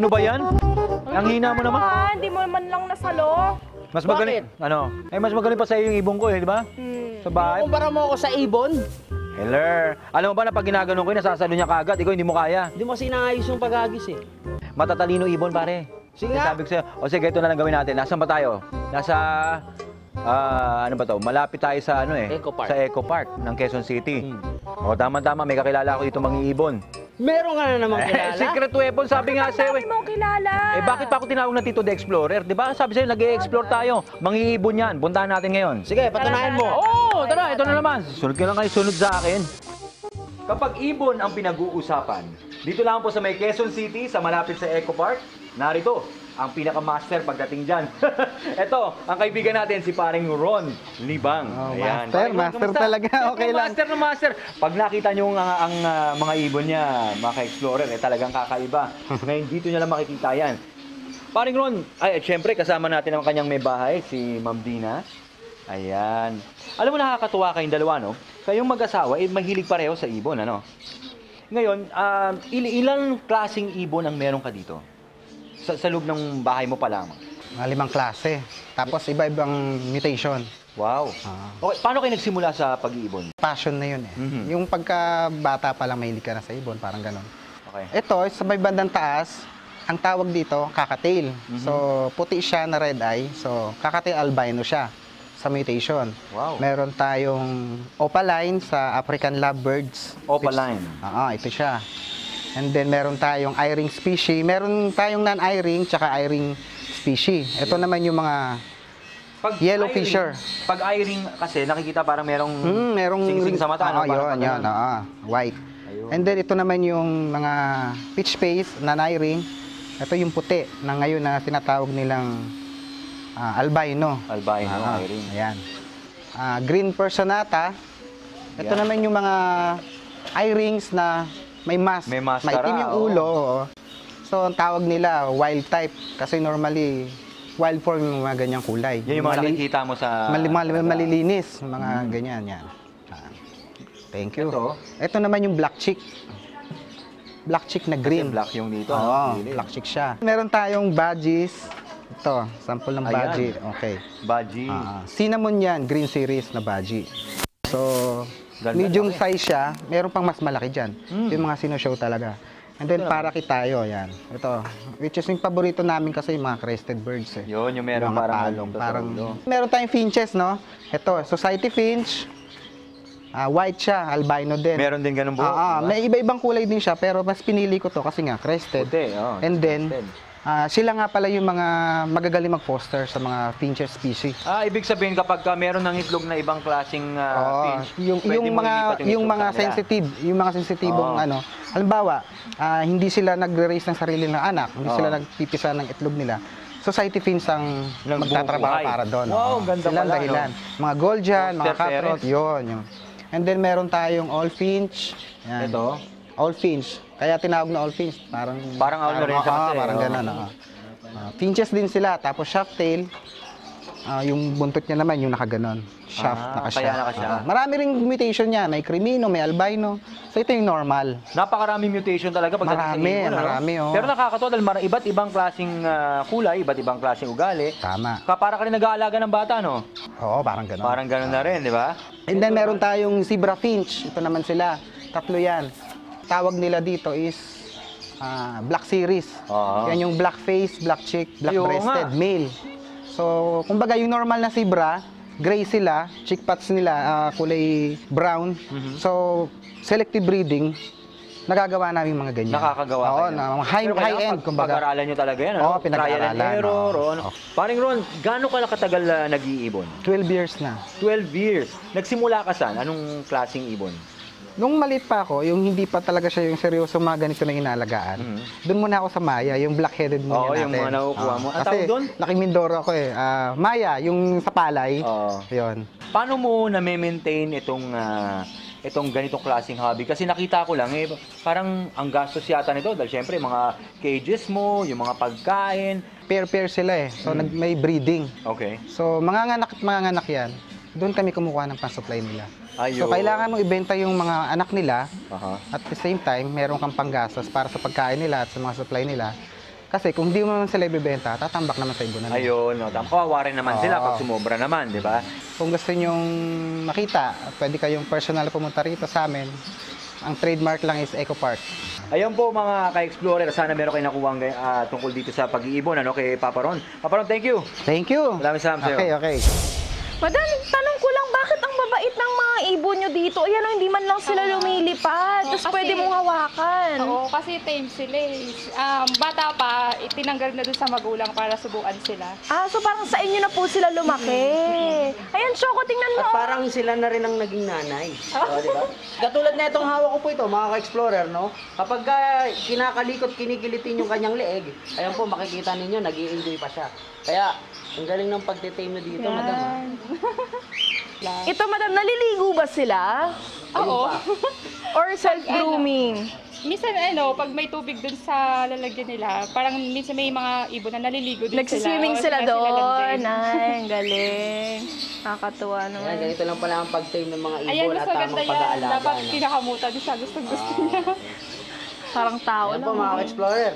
Ano ba yan? Ang hina mo naman. Hindi mo man lang nasalo. Mas magaling, mas magaling pa sa iyo yung ibon ko di ba? Sa bahay. Kumpara mo ako sa ibon. Heller. Alam mo ba na pag ginaganon ko, nasasalo niya kagad, ikaw hindi mo kaya. Hindi mo kasi inaayos yung paghagis eh. Matatalino ibon, pare. Sige nga. Sabi ko sa'yo, o sige, ito na lang gawin natin. Nasaan ba tayo? Nasa, ano ba to? Malapit tayo sa, Eco Park. Sa Eco Park ng Quezon City. O, tama-tama, may kakilala ako dito mangiibon. Meron ka na namang kilala. Secret weapon, sabi nga sa'yo. Dami mong kilala. Bakit pa ako tinawag na Tito the Explorer? Di ba? Sabi sa'yo, nag-e-explore tayo. Mangiibon yan. Puntahan natin ngayon. Sige, patunayan mo. Oo, tara, ito na naman. Sunod ka lang kayo, sunod sa akin. Kapag ibon ang pinag-uusapan, dito lang po sa may Quezon City, sa malapit sa Eco Park, narito ang pinaka-master pagdating dyan. Ito, ang kaibigan natin, si paring Ron Libang. Master, Paring Ron, master kamusta? talaga, okay lang. Master na master. Pag nakita nyo ang mga ibon niya, mga ka-explorer, talagang kakaiba. Ngayon, dito niya lang makikita yan. Paring Ron, syempre, kasama natin ang kanyang may bahay, si Ma'am Dina. Ayan. Alam mo, nakakatuwa kayong dalawa, no? Kayong mag-asawa, mahilig pareho sa ibon, ano? Ngayon, ilang klaseng ibon ang meron ka dito? Sa loob ng bahay mo pa lamang? Mga 5 klase. Tapos iba-ibang mutation. Wow. Okay, paano kayo nagsimula sa pag-iibon? Passion na yun eh. Yung pagka-bata pa lang mahilig ka na sa ibon, parang ganon. Okay. Ito, sa may bandang taas, ang tawag dito, kakatail. So, puti siya na red eye. So, kakatail albino siya sa mutation. Wow. Meron tayong opaline sa African lovebirds. Opaline. Ito siya. And then meron tayong eye-ring species. Meron tayong non-eye-ring tsaka eye-ring species. Ito naman yung mga yellow fisher. Pag eye-ring kasi, nakikita parang merong merong sing sa mata. yun. White. Ayun. And then ito naman yung mga pitch face, non-eye-ring. Ito yung puti na ngayon na tinatawag nilang albino. Albino, eye-ring. Ayan. Green personata. Ito naman yung mga eye rings na may mask. May maskara, maitim yung ulo. Oo. So, ang tawag nila, wild type. Kasi normally, wild form yung mga ganyang kulay. Yan yung mga nakikita mo sa... Malilinis. Mga ganyan, yan. Thank you. Ito naman yung black chick. Black chick na green. Kasi black yung dito. Oo, black chick siya. Meron tayong badges. Ito, sample ng badgie. Okay. Badgie. Cinnamon yan, green series na badgie. So, medium size siya, meron pang mas malaki dyan. Yung mga sino-show talaga. And then, parakit tayo, yan. Ito, which is yung paborito namin kasi yung mga crested birds eh. Yun, yung meron Mga palong. Meron tayong finches, no? Ito, society finch. White siya, albino din. Meron din ganun buhok. Diba? May iba-ibang kulay din siya, pero mas pinili ko to kasi nga, crested. Puti, And then, sila nga pala yung mga magagaling mag-foster sa mga fincher species. Ibig sabihin kapag meron ng itlog na ibang klaseng finch, yung mga sensitive, yung mga sensitibong halimbawa, hindi sila nagre-raise ng sarili ng anak, hindi sila nagpipisa ng itlog nila. Society finch ang magtatrabaho para doon. Wow, ganda sila pala, dahilan. Mga Goldian, mga Perez. Caprot, yun. And then meron tayong all finch. Yan. Ito? All finch. Kaya tinawag na all finch. Parang owl na rin siya kasi. Parang ganun. Finches din sila. Tapos shaft tail. Yung buntot niya naman, yung nakaganon. Shaft, kaya naka-shaft. Marami ring mutation niya. May crimino, may albino. So ito yung normal. Napakaraming mutation talaga pagdating sa ibon. Marami. Pero nakakatawa dahil iba't ibang klaseng kulay, iba't ibang klaseng ugali. Tama. Para ka rin nag-aalaga ng bata, no? Oo, parang ganon. Parang ganun na rin, di ba? And then meron tayong zebra finch. Ito naman sila. Tatlo yan. Tawag nila dito is black series. Yan yung black face, black cheek, black breasted, male. So, kumbaga yung normal na zebra, gray sila, cheek pads nila, kulay brown. So, selective breeding, nagagawa namin mga ganyan. Nakakagawa kayo. High-end, kumbaga. Pag-aralan nyo talaga yan, ano? Oo, pinag-aralan. Trial and error, Paring Ron, gaano ka katagal nag-iibon? 12 years na. 12 years. Nagsimula ka saan? Anong klaseng ibon? Nung maliit pa ako, yung hindi pa talaga siya yung seryoso mga ganito na inalagaan, doon muna ako sa Maya, yung black-headed muna natin. Yung mga nakukuha mo. Ang Kasi tawag doon? laki Mindoro ako eh. Maya, yung sa palay. Yun. Paano mo na-maintain itong ganitong klaseng hobby? Kasi nakita ko lang, parang ang gastos yata nito dahil syempre mga cages mo, yung mga pagkain. Pair-pair sila eh. So may breeding. Okay. So manganganak yan. Doon kami kumukuha ng pang-supply nila. Ayun. So kailangan mong ibenta yung mga anak nila. At the same time, meron kang panggastos para sa pagkain nila at sa mga supply nila. Kasi kung di mo naman sila ibibenta, tatambak naman sa ibon na lang. Ayun, no. Kawawa rin naman sila Oo. pag sumobra naman, di ba? Kung gusto nyong makita, pwede kayong personal pumunta rito sa amin. Ang trademark lang is Eco Park. Ayun po mga ka-explorer, sana meron kayo nakuha tungkol dito sa pag-iibon kay Papa Ron. Papa Ron, thank you. Thank you. Maraming salamat sa'yo. Okay. Madam, tanong ko lang, bakit ang babait ng mga ibon nyo dito? Ayan o, hindi man lang sila lumilipad. Tapos kasi- pwede mong hawakan. Oo, kasi tame sila eh. Bata pa, itinanggal na dun sa magulang para subukan sila. Ah, so parang sa inyo na po sila lumaki. Ayan, Choco, tingnan mo. At parang sila na rin ang naging nanay. Oh, di ba? Katulad na itong hawak ko po ito, mga ka-explorer, no? Kapag kinakalikot, kinikilitin yung kanyang leeg, ayan po, makikita ninyo, nag enjoy pa siya. Kaya, ang galing ng pagtitame na dito, madam. ah. Ito, madam, naliligo ba sila? Oo. Or self-grooming? Minsan pag may tubig dun sa lalagyan nila, parang minsan may mga ibon na naliligo din Nagsiswimming sila. sila Oo, lang doon. din. Ay, ang galing. Nakakatuwa Ayan, naman. ganito lang pala ang pag-tame ng mga Ayan, ibon mas at maganda tamang yan. pag-aalaga. Dapat no? kinakamutan siya. Gusto niya. Parang tao Ayan lang. po, mga ka-explorer.